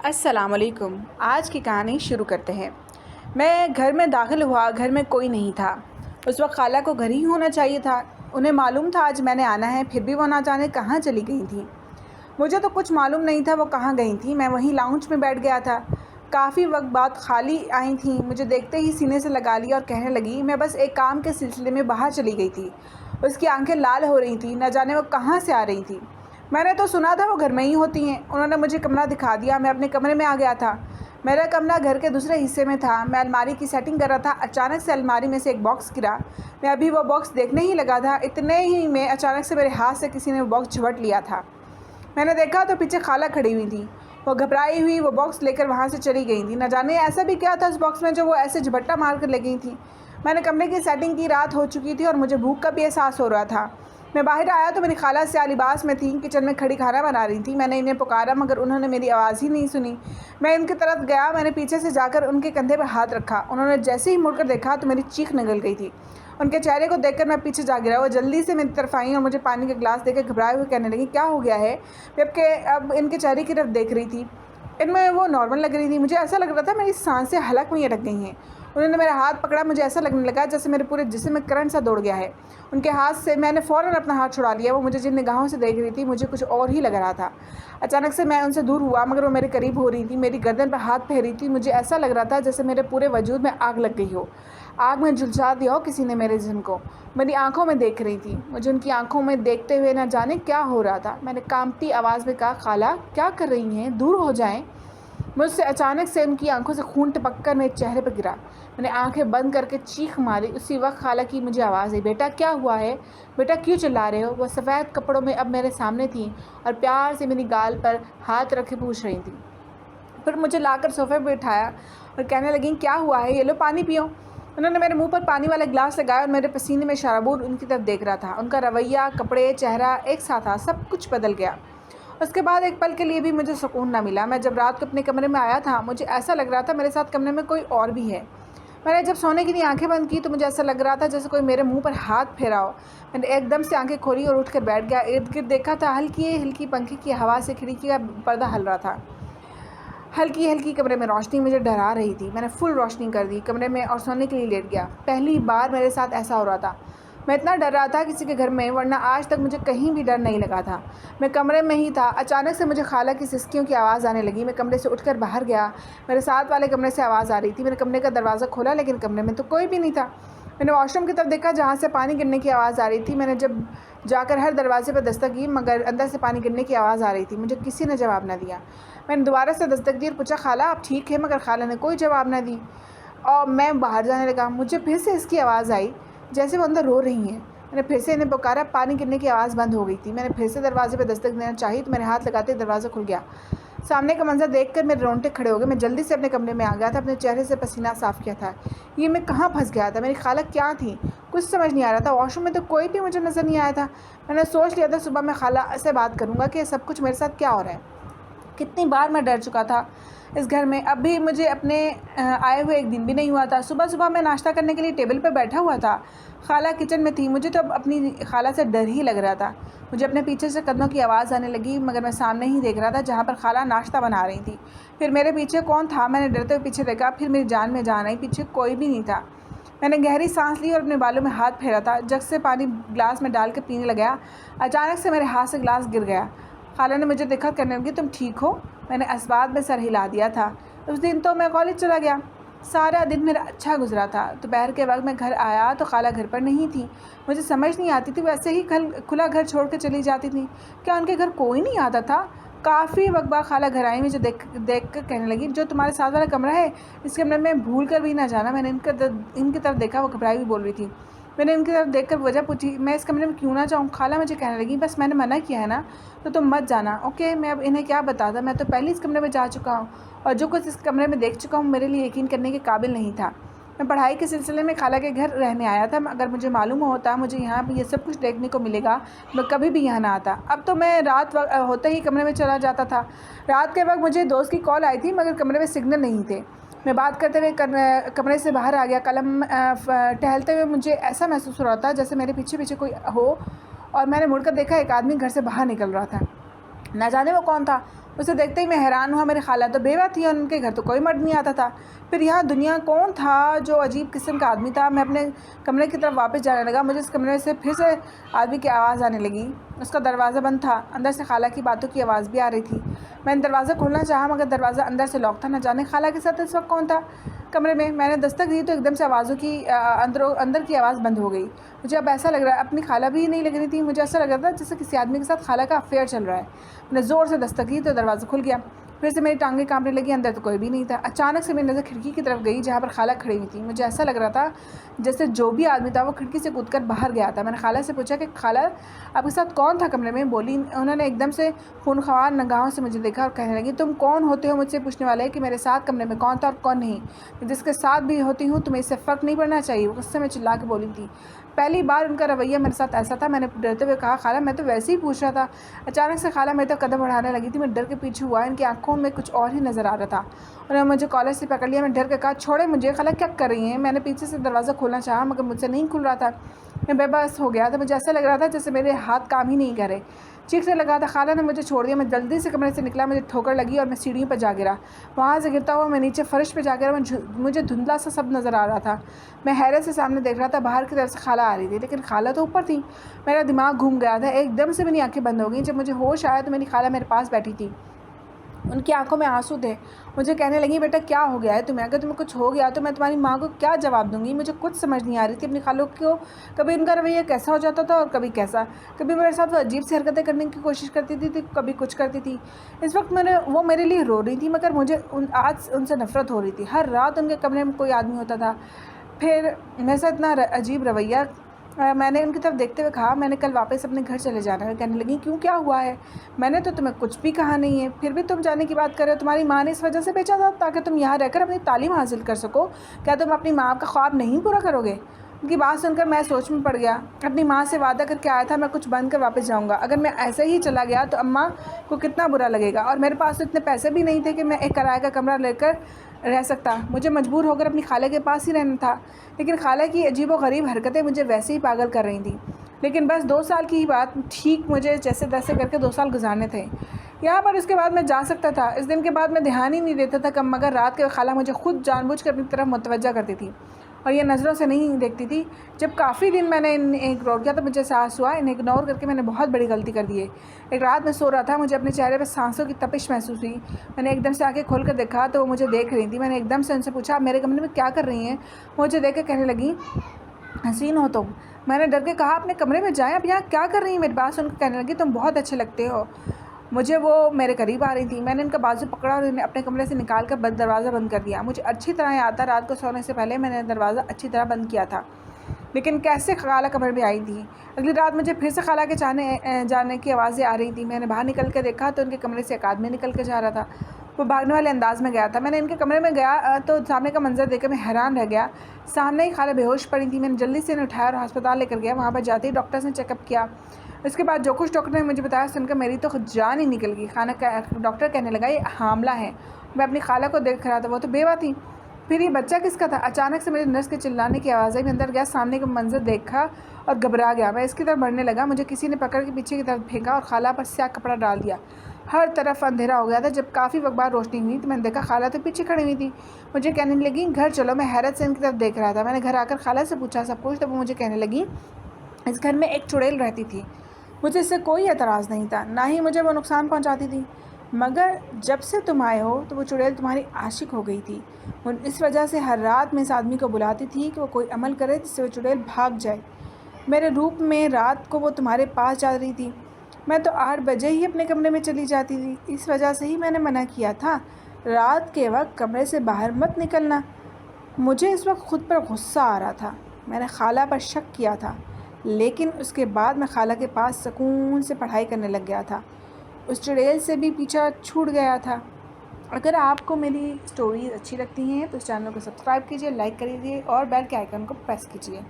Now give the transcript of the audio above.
السلام علیکم۔ آج کی کہانی شروع کرتے ہیں۔ میں گھر میں داخل ہوا، گھر میں کوئی نہیں تھا۔ اس وقت خالہ کو گھر ہی ہونا چاہیے تھا۔ انہیں معلوم تھا آج میں نے آنا ہے، پھر بھی وہ نہ جانے کہاں چلی گئی تھیں۔ مجھے تو کچھ معلوم نہیں تھا وہ کہاں گئی تھیں۔ میں وہیں لاؤنج میں بیٹھ گیا تھا۔ کافی وقت بعد خالی آئی تھیں۔ مجھے دیکھتے ہی سینے سے لگا لیا اور کہنے لگی، میں بس ایک کام کے سلسلے میں باہر چلی گئی تھی۔ اس کی آنکھیں لال ہو رہی تھیں، نہ جانے وہ کہاں سے آ رہی تھیں۔ میں نے تو سنا تھا وہ گھر میں ہی ہوتی ہیں۔ انہوں نے مجھے کمرہ دکھا دیا۔ میں اپنے کمرے میں آ گیا تھا۔ میرا کمرہ گھر کے دوسرے حصے میں تھا۔ میں الماری کی سیٹنگ کر رہا تھا، اچانک سے الماری میں سے ایک باکس گرا۔ میں ابھی وہ باکس دیکھنے ہی لگا تھا، اتنے ہی میں اچانک سے میرے ہاتھ سے کسی نے وہ باکس جھپٹ لیا تھا۔ میں نے دیکھا تو پیچھے خالہ کھڑی ہوئی تھیں۔ وہ گھبرائی ہوئی وہ باکس لے کر وہاں سے چلی گئی تھیں۔ نہ جانے ایسا بھی کیا تھا اس باکس میں جو وہ ایسے جھپٹا مار کر لے گئی تھیں۔ میں نے کمرے کی سیٹنگ کی، رات ہو چکی تھی اور مجھے بھوک کا بھی احساس ہو رہا تھا۔ میں باہر آیا تو میری خالہ سیاہ لباس میں تھیں، کچن میں کھڑی کھانا بنا رہی تھیں۔ میں نے انہیں پکارا مگر انہوں نے میری آواز ہی نہیں سنی۔ میں ان کی طرف گیا، میں نے پیچھے سے جا کر ان کے کندھے پر ہاتھ رکھا۔ انہوں نے جیسے ہی مڑ کر دیکھا تو میری چیخ نکل گئی تھی۔ ان کے چہرے کو دیکھ کر میں پیچھے جا گرا۔ وہ جلدی سے میری طرف آئیں اور مجھے پانی کا گلاس دے کر گھبرائے ہوئے کہنے لگیں، کیا ہو گیا ہے؟ جبکہ اب ان کے چہرے کی طرف دیکھ رہی تھی۔ ان میں وہ نارمل لگ رہی تھی۔ مجھے ایسا لگ رہا تھا میری سانسیں حلق میں اٹک گئی ہیں۔ انہوں نے میرا ہاتھ پکڑا، مجھے ایسا لگنے لگا جیسے میرے پورے جسم میں کرنٹ سا دوڑ گیا ہے۔ ان کے ہاتھ سے میں نے فوراً اپنا ہاتھ چھڑا لیا۔ وہ مجھے جن نگاہوں سے دیکھ رہی تھی مجھے کچھ اور ہی لگ رہا تھا۔ اچانک سے میں ان سے دور ہوا مگر وہ میرے قریب ہو رہی تھی، میری گردن پر ہاتھ پھیر رہی تھی۔ مجھے ایسا لگ رہا تھا جیسے میرے پورے وجود میں آگ لگ گئی ہو، آگ میں جھلسا دیا ہو کسی نے میرے جسم کو۔ میری آنکھوں میں دیکھ رہی تھی۔ مجھے ان کی آنکھوں میں دیکھتے ہوئے نہ جانے کیا ہو رہا تھا۔ میں نے کانپتی آواز میں کہا، خالہ کیا کر رہی ہیں؟ دور ہو جائیں۔ مجھ سے اچانک سے ان کی آنکھوں سے خون ٹپک کر میرے چہرے پر گرا۔ میں نے آنکھیں بند کر کے چیخ ماری۔ اسی وقت خالہ کی مجھے آواز آئی، بیٹا کیا ہوا ہے؟ بیٹا کیوں چلا رہے ہو؟ وہ سفید کپڑوں میں اب میرے سامنے تھیں اور پیار سے میری گال پر ہاتھ رکھے پوچھ رہی تھیں۔ پھر مجھے لا کر صوفے پہ بٹھایا اور کہنے لگیں، کیا ہوا ہے؟ یہ لو پانی پیو۔ انہوں نے میرے منہ پر پانی والا گلاس لگایا اور میرے پسینے میں شرابور ان کی طرف دیکھ رہا تھا۔ ان کا رویہ، کپڑے، چہرہ ایک سا تھا، سب کچھ بدل گیا۔ اس کے بعد ایک پل کے لیے بھی مجھے سکون نہ ملا۔ میں جب رات کو اپنے کمرے میں آیا تھا مجھے ایسا لگ رہا تھا میرے ساتھ کمرے میں کوئی اور بھی ہے۔ میں نے جب سونے کے لیے آنکھیں بند کی تو مجھے ایسا لگ رہا تھا جیسے کوئی میرے منہ پر ہاتھ پھیرا ہو۔ میں نے ایک دم سے آنکھیں کھولی اور اٹھ کر بیٹھ گیا۔ ارد گرد دیکھا تھا، ہلکی ہلکی پنکھے کی ہوا سے کھڑکی کا پردہ ہل رہا تھا۔ ہلکی ہلکی کمرے میں روشنی مجھے ڈرا رہی تھی۔ میں نے فل روشنی کر دی کمرے میں اور سونے کے لیے لیٹ گیا۔ پہلی بار میرے ساتھ ایسا ہو رہا تھا۔ میں اتنا ڈر رہا تھا کسی کے گھر میں، ورنہ آج تک مجھے کہیں بھی ڈر نہیں لگا تھا۔ میں کمرے میں ہی تھا۔ اچانک سے مجھے خالہ کی سسکیوں کی آواز آنے لگی۔ میں کمرے سے اٹھ کر باہر گیا۔ میرے ساتھ والے کمرے سے آواز آ رہی تھی۔ میں نے کمرے کا دروازہ کھولا لیکن کمرے میں تو کوئی بھی نہیں تھا۔ میں نے واش روم کی طرف دیکھا جہاں سے پانی گرنے کی آواز آ رہی تھی۔ میں نے جب جا کر ہر دروازے پر دستک کی مگر اندر سے پانی گرنے کی آواز آ رہی تھی۔ مجھے کسی نے جواب نہ دیا۔ میں نے دوبارہ سے دستک دی اور پوچھا، خالہ آپ ٹھیک ہے؟ مگر خالہ نے کوئی جواب نہ دی اور میں باہر جانے لگا۔ مجھے پھر سے اس کی آواز آئی جیسے وہ اندر رو رہی ہیں۔ میں نے پھر سے انہیں پکارا، پانی گرنے کی آواز بند ہو گئی تھی۔ میں نے پھر سے دروازے پہ دستک دینا چاہی تو میرے ہاتھ لگاتے دروازہ کھل گیا۔ سامنے کا منظر دیکھ کر میرے رونگٹے کھڑے ہو گئے۔ میں جلدی سے اپنے کمرے میں آ گیا تھا، اپنے چہرے سے پسینہ صاف کیا تھا۔ یہ میں کہاں پھنس گیا تھا؟ میری خالہ کیا تھی؟ کچھ سمجھ نہیں آ رہا تھا۔ واش روم میں تو کوئی بھی مجھے نظر نہیں آیا تھا۔ میں نے سوچ لیا تھا صبح میں خالہ سے بات کروں گا کہ سب کچھ میرے ساتھ کیا ہو رہا ہے۔ کتنی بار میں ڈر چکا تھا اس گھر میں، اب بھی مجھے اپنے آئے ہوئے ایک دن بھی نہیں ہوا تھا۔ صبح صبح میں ناشتہ کرنے کے لیے ٹیبل پہ بیٹھا ہوا تھا، خالہ کچن میں تھی۔ مجھے تو اب اپنی خالہ سے ڈر ہی لگ رہا تھا۔ مجھے اپنے پیچھے سے قدموں کی آواز آنے لگی مگر میں سامنے ہی دیکھ رہا تھا جہاں پر خالہ ناشتہ بنا رہی تھی۔ پھر میرے پیچھے کون تھا؟ میں نے ڈرتے ہوئے پیچھے دیکھا، پھر میری جان میں جان آئی، پیچھے کوئی بھی نہیں تھا۔ میں نے گہری سانس لی اور اپنے بالوں میں ہاتھ پھیرا تھا، جگ سے پانی گلاس میں ڈال کر پینے لگا۔ اچانک سے میرے ہاتھ سے گلاس گر گیا۔ خالہ نے مجھے دیکھا کہنے لگی، تم ٹھیک ہو؟ میں نے اسبات میں سر ہلا دیا تھا۔ اس دن تو میں کالج چلا گیا۔ سارا دن میرا اچھا گزرا تھا۔ دوپہر کے وقت میں گھر آیا تو خالہ گھر پر نہیں تھی۔ مجھے سمجھ نہیں آتی تھی وہ ایسے ہی کھلا گھر چھوڑ کے چلی جاتی تھی۔ کیا ان کے گھر کوئی نہیں آتا تھا؟ کافی وقت بعد خالہ گھر آئی، مجھے دیکھ کر کہنے لگی، جو تمہارے ساتھ والا کمرہ ہے اس کمرے میں بھول کر بھی نہ جانا۔ میں نے ان کی طرف دیکھا، وہ گھبرائی ہوئی بول رہی تھی۔ میں نے ان کی طرف دیکھ کر وجہ پوچھی، میں اس کمرے میں کیوں نہ جاؤں؟ خالہ مجھے کہنے لگی، بس میں نے منع کیا ہے نا تو تم مت جانا، اوکے؟ میں اب انہیں کیا بتاتا، میں تو پہلے اس کمرے میں جا چکا ہوں اور جو کچھ اس کمرے میں دیکھ چکا ہوں میرے لیے یقین کرنے کے قابل نہیں تھا۔ میں پڑھائی کے سلسلے میں خالہ کے گھر رہنے آیا تھا۔ اگر مجھے معلوم ہوتا مجھے یہاں یہ سب کچھ دیکھنے کو ملے گا میں کبھی بھی یہاں نہ آتا۔ اب تو میں رات ہوتے ہی کمرے میں چلا جاتا تھا۔ رات کے وقت مجھے دوست کی کال آئی تھی مگر کمرے میں سگنل نہیں تھے۔ میں بات کرتے ہوئے کمرے سے باہر آ گیا۔ قلم ٹہلتے ہوئے مجھے ایسا محسوس ہو رہا تھا جیسے میرے پیچھے پیچھے کوئی ہو اور میں نے مڑ کر دیکھا ایک آدمی گھر سے باہر نکل رہا تھا۔ نہ جانے وہ کون تھا۔ اسے دیکھتے ہی میں حیران ہوا، میری خالہ تو بیوہ تھی اور ان کے گھر تو کوئی مرد نہیں آتا تھا، پھر یہاں دنیا کون تھا جو عجیب قسم کا آدمی تھا۔ میں اپنے کمرے کی طرف واپس جانے لگا، مجھے اس کمرے سے پھر سے آدمی کی آواز آنے لگی۔ اس کا دروازہ بند تھا، اندر سے خالہ کی باتوں کی آواز بھی آ رہی تھی۔ میں نے دروازہ کھولنا چاہا مگر دروازہ اندر سے لاک تھا، نہ جانے خالہ کے ساتھ اس وقت کون تھا کمرے میں۔ میں نے دستک دی تو ایک دم سے آوازوں کی اندر کی آواز بند ہو گئی۔ مجھے اب ایسا لگ رہا ہے اپنی خالہ بھی نہیں لگ رہی تھی، مجھے ایسا لگ رہا تھا جیسے کسی آدمی کے ساتھ خالہ کا افیئر چل رہا ہے۔ میں نے زور سے دستک دی تو دروازہ کھل گیا، پھر سے میری ٹانگیں کانپنے لگی، اندر تو کوئی بھی نہیں تھا۔ اچانک سے میری نظر کھڑکی کی طرف گئی جہاں پر خالہ کھڑی ہوئی تھی۔ مجھے ایسا لگ رہا تھا جیسے جو بھی آدمی تھا وہ کھڑکی سے کود کر باہر گیا تھا۔ میں نے خالہ سے پوچھا کہ خالہ آپ کے ساتھ کون تھا کمرے میں؟ بولی انہوں نے ایک دم سے خونخوار نگاہوں سے مجھے دیکھا اور کہنے لگی تم کون ہوتے ہو مجھ سے پوچھنے والے کہ میرے ساتھ کمرے میں کون تھا اور کون نہیں؟ میں جس کے ساتھ بھی ہوتی ہوں تمہیں اس سے فرق نہیں پڑنا چاہیے، وہ غصے میں چلا کے بولی تھی۔ پہلی بار ان کا رویہ میرے ساتھ ایسا تھا۔ میں نے ڈرتے ہوئے کہا خالہ میں تو ویسے ہی پوچھ رہا تھا۔ اچانک سے خالہ میرے تک قدم بڑھانے لگی تھی، میں ڈر کے پیچھے ہوا، ان کی آنکھوں میں کچھ اور ہی نظر آ رہا تھا۔ انہوں نے مجھے کالر سے پکڑ لیا، میں ڈر کے کہا چھوڑے مجھے، خالہ کیا کر رہی ہیں؟ میں نے پیچھے سے دروازہ کھولنا چاہا مگر مجھ سے نہیں کھل رہا تھا، میں بے بس ہو گیا تھا، مجھے ایسا لگ رہا تھا جیسے میرے ہاتھ کام ہی نہیں کر رہے، چیخنے لگا تھا۔ خالہ نے مجھے چھوڑ دیا، میں جلدی سے کمرے سے نکلا، مجھے ٹھوکر لگی اور میں سیڑھیوں پر جا گرا۔ وہاں سے گرتا ہوا میں نیچے فرش پہ جا گرا، مجھے دھندلا سا سب نظر آ رہا تھا۔ میں حیرت سے سامنے دیکھ رہا تھا، باہر کی طرف سے خالہ آ رہی تھی لیکن خالہ تو اوپر تھی۔ میرا دماغ گھوم گیا تھا، ایک دم سے میری آنکھیں بند ہو گئیں۔ جب مجھے ہوش آیا تو میری خالہ میرے پاس بیٹھی تھی، ان کی آنکھوں میں آنسو تھے۔ مجھے کہنے لگی بیٹا کیا ہو گیا ہے تمہیں؟ اگر تمہیں کچھ ہو گیا تو میں تمہاری ماں کو کیا جواب دوں گی؟ مجھے کچھ سمجھ نہیں آ رہی تھی اپنی خالوں کو، کبھی ان کا رویہ کیسا ہو جاتا تھا اور کبھی کیسا، کبھی میرے ساتھ وہ عجیب سی حرکتیں کرنے کی کوشش کرتی تھی، کبھی کچھ کرتی تھی۔ اس وقت وہ میرے لیے رو رہی تھی مگر مجھے آج ان سے نفرت ہو رہی تھی۔ ہر رات ان کے کمرے میں کوئی آدمی ہوتا تھا، پھر میرے ساتھ اتنا عجیب رویہ۔ میں نے ان کی طرف دیکھتے ہوئے کہا میں نے کل واپس اپنے گھر چلے جانا ہے۔ کہنے لگی کیوں کیا ہوا ہے؟ میں نے تو تمہیں کچھ بھی کہا نہیں ہے، پھر بھی تم جانے کی بات کر رہے ہو۔ تمہاری ماں نے اس وجہ سے بھیجا تھا تاکہ تم یہاں رہ کر اپنی تعلیم حاصل کر سکو، کیا تم اپنی ماں کا خواب نہیں پورا کرو گے؟ ان کی بات سن کر میں سوچ میں پڑ گیا۔ اپنی ماں سے وعدہ کر کے آیا تھا میں کچھ بند کر واپس جاؤں گا، اگر میں ایسے ہی چلا گیا تو اماں کو کتنا برا لگے گا، اور میرے پاس تو اتنے پیسے بھی نہیں تھے کہ میں ایک کرایہ کا کمرہ لے کر رہ سکتا، مجھے مجبور ہو کر اپنی خالہ کے پاس ہی رہنا تھا۔ لیکن خالہ کی عجیب و غریب حرکتیں مجھے ویسے ہی پاگل کر رہی تھیں۔ لیکن بس 2 سال کی ہی بات ٹھیک، مجھے جیسے تیسے کر کے 2 سال گزارنے تھے یہاں پر، اس کے بعد میں جا سکتا تھا۔ اس دن کے بعد میں دھیان ہی نہیں دیتا تھا مگر رات کے خالہ مجھے خود جان بوجھ کر اپنی طرف متوجہ کرتی تھی اور یہ نظروں سے نہیں دیکھتی تھی۔ جب کافی دن میں نے انہیں اگنور کیا تو مجھے احساس ہوا انہیں اگنور کر کے میں نے بہت بڑی غلطی کر دی ہے۔ ایک رات میں سو رہا تھا، مجھے اپنے چہرے پر سانسوں کی تپش محسوس ہوئی۔ میں نے ایک دم سے آنکھیں کھول کر دیکھا تو وہ مجھے دیکھ رہی تھی۔ میں نے ایک دم سے ان سے پوچھا آپ میرے کمرے میں کیا کر رہی ہیں؟ مجھے دیکھ کے کہنے لگی حسین ہو تم۔ میں نے ڈر کے کہا اپنے کمرے میں جائیں، اب یہاں کیا کر رہی ہیں؟ میری بات سن کے کہنے لگی تم بہت اچھے لگتے ہو۔ مجھے وہ میرے قریب آ رہی تھی، میں نے ان کا بازو پکڑا اور انہیں اپنے کمرے سے نکال کر دروازہ بند کر دیا۔ مجھے اچھی طرح یاد تھا رات کو سونے سے پہلے میں نے دروازہ اچھی طرح بند کیا تھا، لیکن کیسے خالہ کمرے میں آئی تھی؟ اگلی رات مجھے پھر سے خالہ کے جانے کی آوازیں آ رہی تھیں۔ میں نے باہر نکل کے دیکھا تو ان کے کمرے سے ایک آدمی نکل کے جا رہا تھا، وہ بھاگنے والے انداز میں گیا تھا۔ میں نے ان کے کمرے میں گیا تو سامنے کا منظر دیکھ کر میں حیران رہ گیا۔ سامنے ہی خالہ بے ہوش پڑی تھی۔ میں نے جلدی سے انہیں اٹھایا اور ہسپتال لے کر گیا۔ وہاں پر جاتے ہی ڈاکٹرز نے چیک اپ کیا، اس کے بعد جو کچھ ڈاکٹر نے مجھے بتایا سن کر میری تو جان ہی نکل گئی۔ ڈاکٹر کہنے لگا یہ حاملہ ہے۔ میں اپنی خالہ کو دیکھ رہا تھا، وہ تو بیوہ تھی، پھر یہ بچہ کس کا تھا؟ اچانک سے میرے نرس کے چلانے کی آواز آئی، میں اندر گیا، سامنے کا منظر دیکھا اور گھبرا گیا۔ میں اس کی طرف بڑھنے لگا، مجھے کسی نے پکڑ کے پیچھے کی طرف پھینکا اور خالہ پر سیاہ کپڑا ڈال دیا۔ ہر طرف اندھیرا ہو گیا تھا۔ جب کافی وقت بعد روشنی ہوئی تو میں نے دیکھا خالہ تو پیچھے کھڑی ہوئی تھی، مجھے کہنے لگی گھر چلو۔ میں حیرت سے ان کی طرف دیکھ رہا تھا۔ میں نے گھر آ کر خالہ سے پوچھا سب کچھ، تو وہ مجھے کہنے لگی اس گھر میں ایک چڑیل رہتی تھی، مجھے اس سے کوئی اعتراض نہیں تھا، نہ ہی مجھے وہ نقصان پہنچاتی تھی، مگر جب سے تم آئے ہو تو وہ چڑیل تمہاری عاشق ہو گئی تھی۔ اس وجہ سے ہر رات میں اس آدمی کو بلاتی تھی کہ وہ کوئی عمل کرے جس سے وہ چڑیل بھاگ جائے۔ میرے روپ میں رات کو وہ تمہارے پاس جا رہی تھی، میں تو 8 بجے ہی اپنے کمرے میں چلی جاتی تھی، اس وجہ سے ہی میں نے منع کیا تھا رات کے وقت کمرے سے باہر مت نکلنا۔ مجھے اس وقت خود پر غصہ آ رہا تھا، میں نے خالہ پر شک کیا تھا، لیکن اس کے بعد میں خالہ کے پاس سکون سے پڑھائی کرنے لگ گیا تھا، اس چڑیل سے بھی پیچھا چھوٹ گیا تھا۔ اگر آپ کو میری سٹوریز اچھی لگتی ہیں تو اس چینل کو سبسکرائب کیجیے، لائک کریے اور بیل کے آئیکن کو پریس کیجیے۔